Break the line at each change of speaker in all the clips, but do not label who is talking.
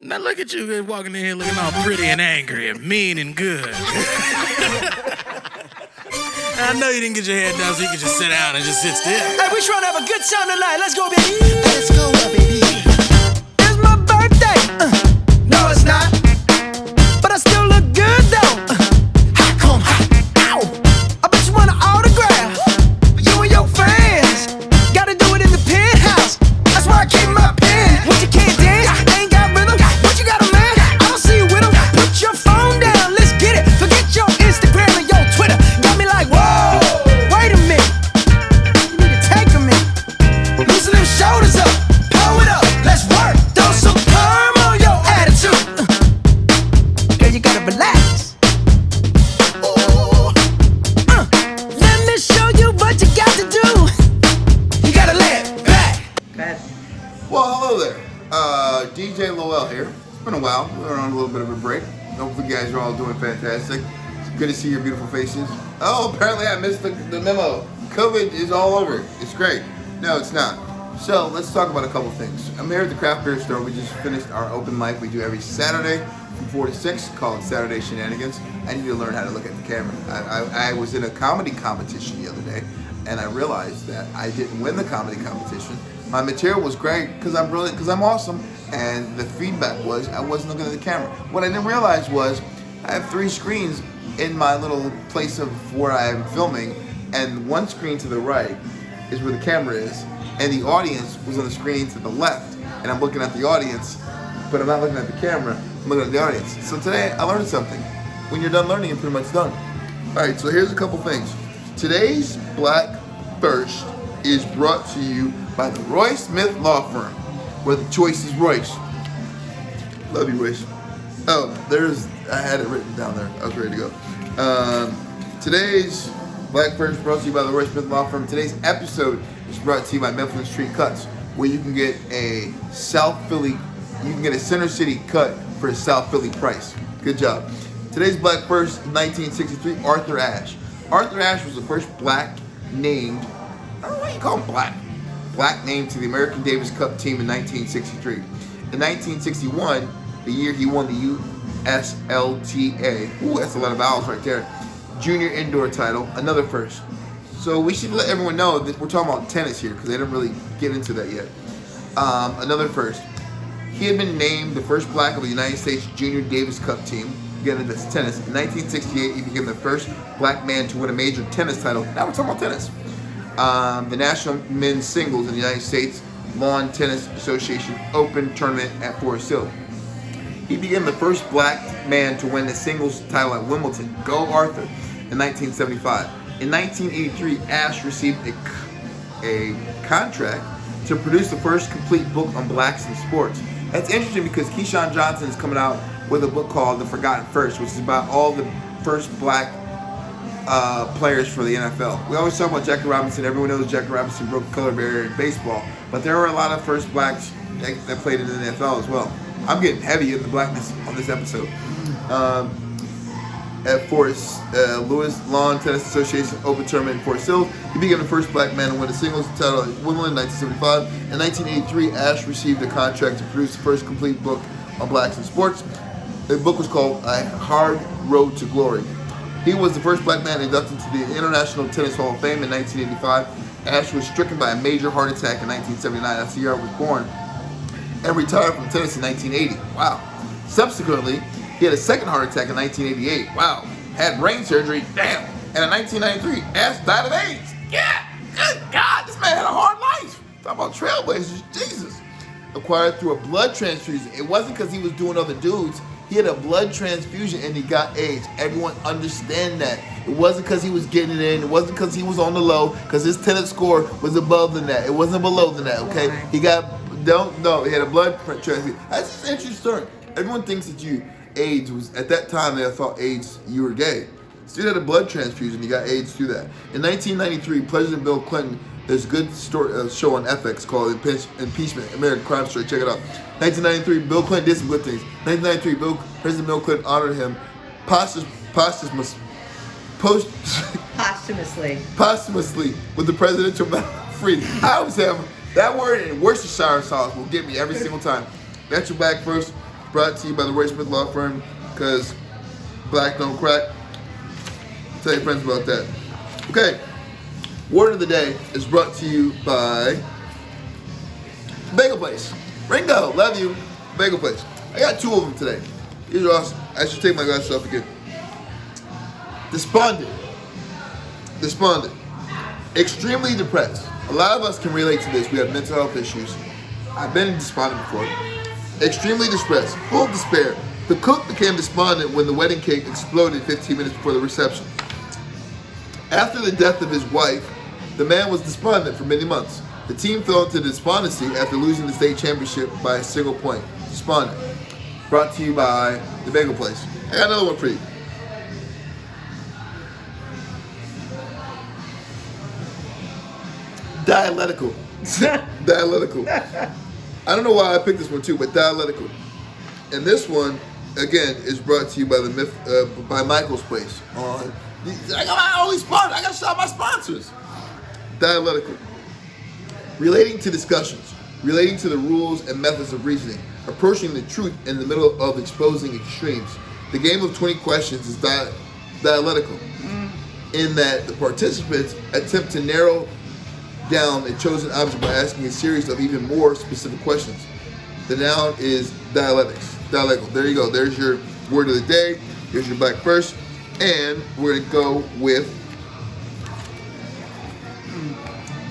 Now look at you walking in here looking all pretty and angry and mean and good. I know you didn't get your hair done so you could just sit down and just sit still.
Hey, we trying to have a good time tonight. Let's go, baby. Let's go, baby. It's my birthday. No, it's not. But I still look good, though. How come? Ow. I bet you want an autograph for you and your fans. Gotta do it in the penthouse. That's why I keep my pen. What you can't dance, ain't got rhythm. What you got a man? I don't see you with him. Put your phone down, let's get it. Forget your Instagram and your Twitter. Got me like, whoa, wait a minute. You need to take a minute. Loosen them shoulders up, pull it up, let's work. Throw some perm on your attitude. Girl, you gotta relax. Ooh. Let me show you what you got to do. You gotta lay it back.
Well, hello there. DJ Lowell here. It's been a while. We're on a little bit of a break. Hopefully you guys are all doing fantastic. It's good to see your beautiful faces. Oh, apparently I missed the memo. COVID is all over. It's great. No, it's not. So let's talk about a couple things. I'm here at the craft beer store. We just finished our open mic we do every Saturday from 4 to 6 called Saturday Shenanigans. I need to learn how to look at the camera. I was in a comedy competition the other day and I realized that I didn't win the comedy competition. My material was great because I'm brilliant, because I'm awesome, and the feedback was I wasn't looking at the camera. What I didn't realize was I have 3 screens in my little place of where I'm filming, and one screen to the right is where the camera is, and the audience was on the screen to the left, and I'm looking at the audience, but I'm not looking at the camera, I'm looking at the audience. So today I learned something. When you're done learning, you're pretty much done. Alright, so here's a couple things. Today's Black First is brought to you by the Roy Smith Law Firm, where the choice is Royce. Love you, Royce. Oh, I had it written down there. I was ready to go. Today's Black First is brought to you by the Roy Smith Law Firm. Today's episode is brought to you by Mifflin Street Cuts, where you can get a Center City cut for a South Philly price. Good job. Today's Black First is 1963, Arthur Ashe. Arthur Ashe was the first black named, I don't know why you call him black named to the American Davis Cup team in 1963. In 1961, the year he won the USLTA, ooh, that's a lot of vowels right there, junior indoor title, another first. So we should let everyone know that we're talking about tennis here because they didn't really get into that yet. Another first. He had been named the first black of the United States Junior Davis Cup team. Again, that's tennis. In 1968, he became the first black man to win a major tennis title. Now we're talking about tennis. The National Men's Singles in the United States Lawn Tennis Association Open Tournament at Forest Hill. He became the first black man to win the singles title at Wimbledon, Go Arthur, in 1975. In 1983, Ashe received a contract to produce the first complete book on blacks in sports. That's interesting because Keyshawn Johnson is coming out with a book called The Forgotten First, which is about all the first black players for the NFL. We always talk about Jackie Robinson. Everyone knows Jackie Robinson broke the color barrier in baseball, but there were a lot of first blacks that played in the NFL as well. I'm getting heavy in the blackness on this episode. At Forest Lewis Lawn Tennis Association Open Tournament in Forest Hill, he became the first black man to win a singles title at Wimbledon in 1975. In 1983, Ashe received a contract to produce the first complete book on blacks in sports. The book was called A Hard Road to Glory. He was the first black man inducted to the International Tennis Hall of Fame in 1985. Ashe was stricken by a major heart attack in 1979. That's the year I was born. And retired from tennis in 1980. Wow. Subsequently, he had a second heart attack in 1988. Wow. Had brain surgery. Damn. And in 1993, Ashe died of AIDS. Yeah. Good God. This man had a hard life. Talk about trailblazers. Jesus. Acquired through a blood transfusion. It wasn't because he was doing other dudes. He had a blood transfusion and he got AIDS. Everyone understand that. It wasn't because he was getting it in. It wasn't because he was on the low. Because his tennis score was above than that. It wasn't below than that. Okay. He got he had a blood transfusion. That's just an interesting story. Everyone thinks that AIDS was, at that time they thought AIDS, you were gay. So you had a blood transfusion, you got AIDS through that. In 1993, President Bill Clinton, there's a good show on FX called Impeachment, American Crime Story, check it out. 1993, Bill Clinton did some good things. 1993, President Bill Clinton honored him posthumously with the Presidential Medal of Freedom. I always have that word in Worcestershire sauce will get me every single time. That's your Black First. brought to you by the Roy Smith Law Firm, because black don't crack. Tell your friends about that. Okay, word of the day is brought to you by Bagel Place. Ringo, love you. Bagel Place. I got 2 of them today. These are awesome. I should take my glasses off again. Despondent. Extremely depressed. A lot of us can relate to this. We have mental health issues. I've been despondent before. Extremely distressed, full of despair. The cook became despondent when the wedding cake exploded 15 minutes before the reception. After the death of his wife, the man was despondent for many months. The team fell into despondency after losing the state championship by a single point. Despondent. Brought to you by the Bagel Place. I got another one for you. Dialectical. Dialectical. I don't know why I picked this one too, but dialectical. And this one, again, is brought to you by by Michael's Place. I got all these sponsors. I got to shout out my sponsors. Dialectical. Relating to discussions, relating to the rules and methods of reasoning, approaching the truth in the middle of exposing extremes. The game of 20 questions is dialectical, in that the participants attempt to narrow down a chosen object by asking a series of even more specific questions. The noun is dialectics. Dialectical. There you go. There's your word of the day. Here's your black first. And we're going to go with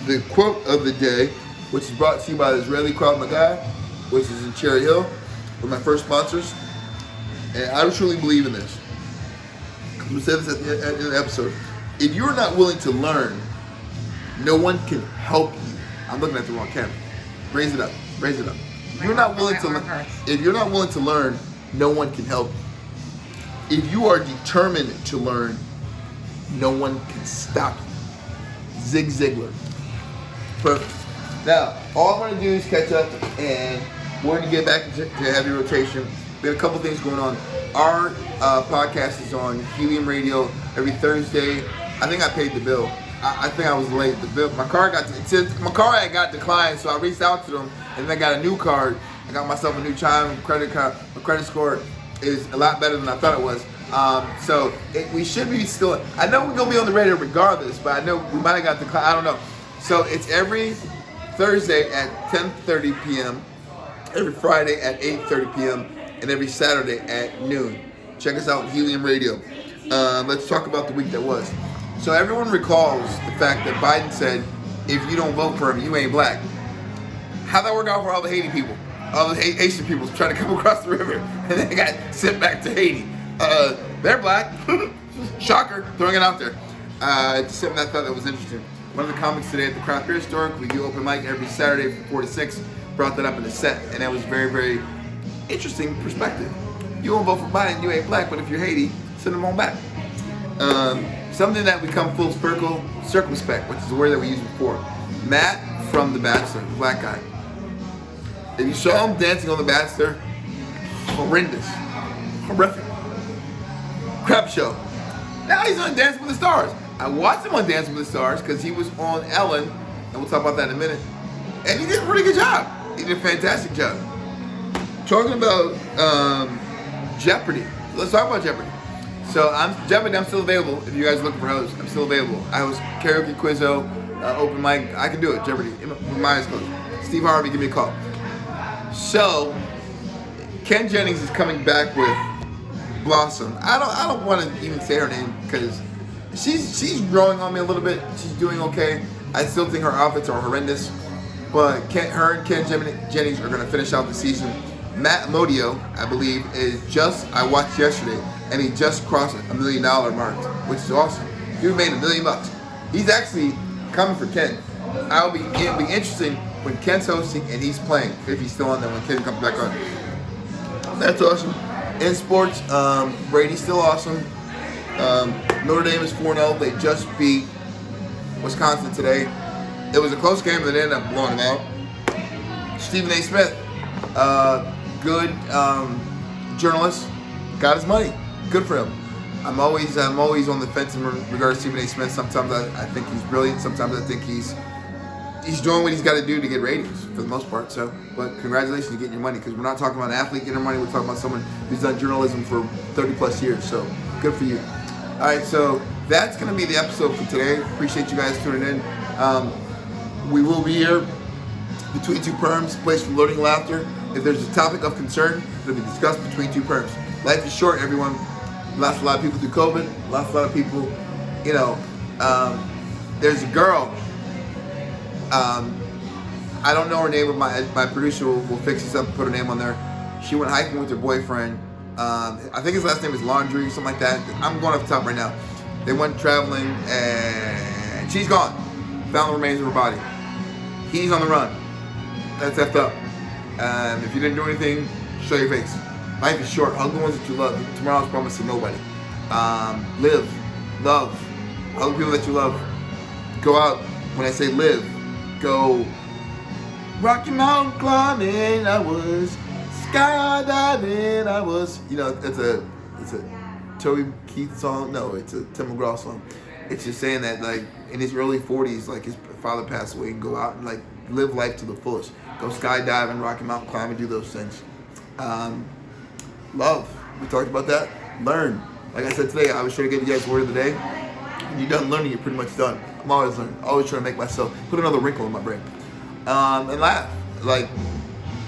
the quote of the day, which is brought to you by the Israeli Krav Maga, which is in Cherry Hill, one of my first sponsors. And I truly believe in this. We said this at the end of the episode. If you're not willing to learn, no one can help you. I'm looking at the wrong camera. Raise it up. Raise it up. If you're not willing to learn, no one can help you. If you are determined to learn, no one can stop you. Zig Ziglar. Perfect. Now, all I'm going to do is catch up, and we're going to get back into heavy rotation. We have a couple things going on. Our podcast is on Helium Radio every Thursday. I think I paid the bill. I think I was late. The bill, my car had got declined, so I reached out to them, and then I got a new card. I got myself a new Chime credit card. My credit score is a lot better than I thought it was. We should be still. I know we're gonna be on the radio regardless, but I know we might have got declined. I don't know. So it's every Thursday at 10:30 p.m., every Friday at 8:30 p.m., and every Saturday at noon. Check us out on Helium Radio. Let's talk about the week that was. So everyone recalls the fact that Biden said, if you don't vote for him, you ain't black. How'd that work out for all the Haiti people? All the Haitian people trying to come across the river, and they got sent back to Haiti. They're black. Shocker, throwing it out there. It's something I thought that was interesting. One of the comments today at the Craft Beer Store, we do open mic every Saturday from 4 to 6, brought that up in the set, and that was very, very interesting perspective. You won't vote for Biden, you ain't black, but if you're Haiti, send them on back. Something that we come full circle, circumspect, which is the word that we used before. Matt from The Bachelor, the black guy. If you saw him dancing on The Bachelor, horrendous, horrific, crap show. Now he's on Dancing with the Stars. I watched him on Dancing with the Stars because he was on Ellen, and we'll talk about that in a minute. And he did a pretty good job. He did a fantastic job. Talking about Jeopardy. Let's talk about Jeopardy. So Jeopardy, I'm still available. If you guys are looking for hosts, I'm still available. I host karaoke, quizzo, open mic. I can do it. Jeopardy. My eyes closed. Steve Harvey, give me a call. So Ken Jennings is coming back with Blossom. I don't want to even say her name because she's growing on me a little bit. She's doing okay. I still think her outfits are horrendous, but her and Ken Jennings are going to finish out the season. Matt Modio, I believe, I watched yesterday, and he just crossed $1 million mark, which is awesome. Dude made $1 million. He's actually coming for Ken. It'll be interesting when Ken's hosting and he's playing, if he's still on there when Ken comes back on. That's awesome. In sports, Brady's still awesome. Notre Dame is 4-0. They just beat Wisconsin today. It was a close game, but they ended up blowing them out. Stephen A. Smith, good journalist, got his money. Good for him. I'm always on the fence in regards to Stephen A. Smith. Sometimes I think he's brilliant. Sometimes I think he's he's doing what he's got to do to get ratings for the most part. So, but congratulations, you're getting your money, because we're not talking about an athlete getting their money. We're talking about someone who's done journalism for 30 plus years. So, good for you. All right, so that's going to be the episode for today. Appreciate you guys tuning in. We will be here between two perms, place for learning laughter. If there's a topic of concern, it'll be discussed between two perms. Life is short, everyone. Lost a lot of people through COVID. Lost a lot of people, you know. There's a girl. I don't know her name, but my producer will fix this up and put her name on there. She went hiking with her boyfriend. I think his last name is Laundry, something like that. I'm going off the top right now. They went traveling, and she's gone. Found the remains of her body. He's on the run. That's effed up. If you didn't do anything, show your face. Life is short. Hug the ones that you love. Tomorrow's promised to nobody. Live. Love. Hug the people that you love. Go out. When I say live, go Rocky Mountain climbing. I was skydiving. I was, you know, it's a Toby Keith song. No, it's a Tim McGraw song. It's just saying that, like, in his early 40s, like, his father passed away, and go out and, like, live life to the fullest. Go skydiving, Rocky Mountain climbing, do those things. Love. We talked about that. Learn. Like I said today, I was trying to give you guys the word of the day. When you're done learning, you're pretty much done. I'm always learning. Always trying to make myself put another wrinkle in my brain. And laugh. Like,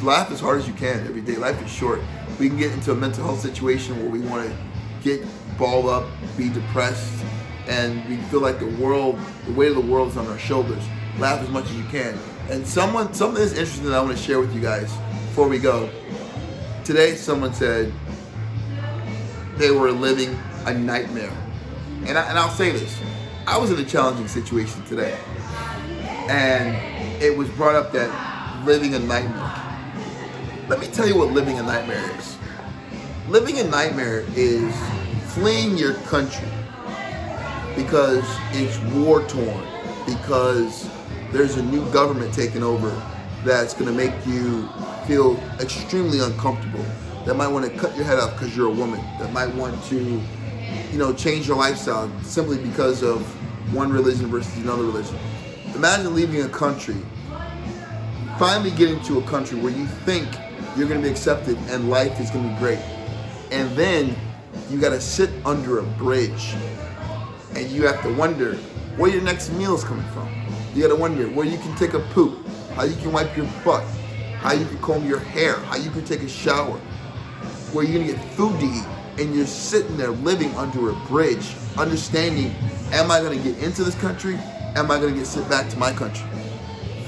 laugh as hard as you can every day. Life is short. We can get into a mental health situation where we want to get balled up, be depressed, and we feel like the weight of the world is on our shoulders. Laugh as much as you can. And something that's interesting that I want to share with you guys before we go. Today, someone said they were living a nightmare. And I'll say this. I was in a challenging situation today. And it was brought up that living a nightmare. Let me tell you what living a nightmare is. Living a nightmare is fleeing your country because it's war-torn, because there's a new government taking over that's going to make you feel extremely uncomfortable, that might want to cut your head off because you're a woman, that might want to, you know, change your lifestyle simply because of one religion versus another religion. Imagine leaving a country, finally getting to a country where you think you're going to be accepted and life is going to be great. And then you got to sit under a bridge and you have to wonder where your next meal is coming from. You got to wonder where you can take a poop, how you can wipe your butt, how you can comb your hair, how you can take a shower, where you're going to get food to eat. And you're sitting there living under a bridge, understanding, am I going to get into this country? Am I going to get sent back to my country?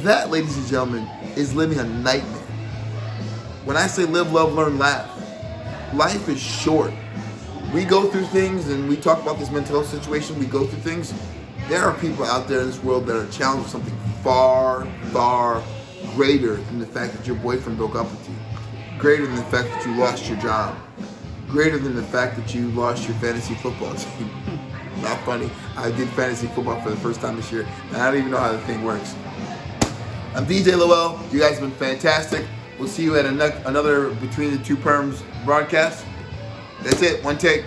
That, ladies and gentlemen, is living a nightmare. When I say live, love, learn, laugh, life is short. We go through things, and we talk about this mental health situation, we go through things. There are people out there in this world that are challenged with something far, far greater than the fact that your boyfriend broke up with you, greater than the fact that you lost your job, greater than the fact that you lost your fantasy football team. Not funny. I did fantasy football for the first time this year, and I don't even know how the thing works. I'm DJ Lowell. You guys have been fantastic. We'll see you at another Between the Two Perms broadcast. That's it. One take.